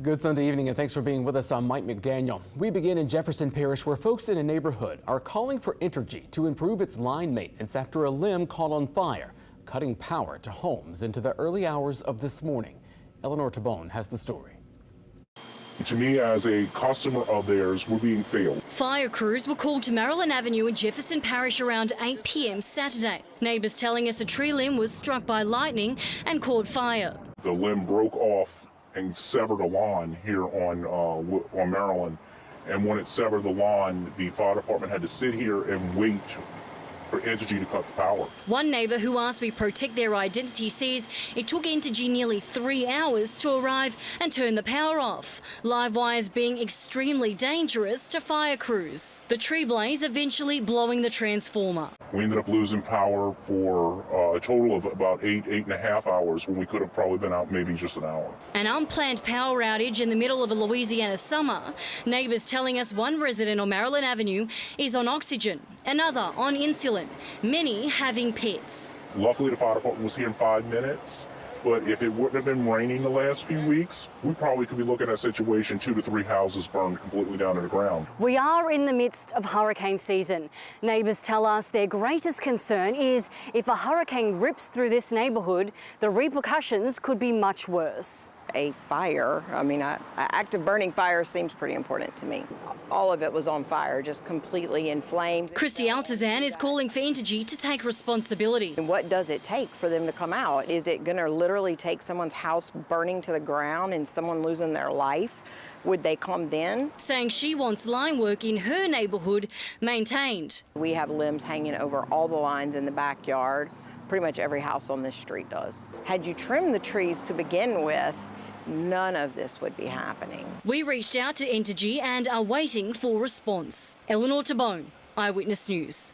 Good Sunday evening and thanks for being with us. I'm Mike McDaniel. We begin in Jefferson Parish where folks in a neighborhood are calling for Entergy to improve its line maintenance after a limb caught on fire, cutting power to homes into the early hours of this morning. Eleanor Tabone has the story. To me, as a customer of theirs, we're being failed. Fire crews were called to Maryland Avenue in Jefferson Parish around 8 p.m. Saturday. Neighbours telling us a tree limb was struck by lightning and caught fire. The limb broke off and severed a lawn here on Maryland. And when it severed the lawn, the fire department had to sit here and wait for Entergy to cut the power. One neighbour who asked we protect their identity says it took Entergy nearly 3 hours to arrive and turn the power off, live wires being extremely dangerous to fire crews. The tree blaze eventually blowing the transformer. We ended up losing power for a total of about 8.5 hours when we could have probably been out maybe just an hour. An unplanned power outage in the middle of a Louisiana summer. Neighbours telling us one resident on Maryland Avenue is on oxygen, another on insulin, many having pets. Luckily, the fire department was here in 5 minutes, but if it wouldn't have been raining the last few weeks, we probably could be looking at a situation 2 to 3 houses burned completely down to the ground. We are in the midst of hurricane season. Neighbours tell us their greatest concern is if a hurricane rips through this neighbourhood, the repercussions could be much worse. A fire, an active burning fire seems pretty important to me. All of it was on fire, just completely inflamed. Christy Altazan is calling for Entergy to take responsibility. And what does it take for them to come out? Is it going to literally take someone's house burning to the ground and someone losing their life? Would they come then? Saying she wants line work in her neighbourhood maintained. We have limbs hanging over all the lines in the backyard. Pretty much every house on this street does. Had you trimmed the trees to begin with, none of this would be happening. We reached out to Entergy and are waiting for response. Eleanor Tabone, Eyewitness News.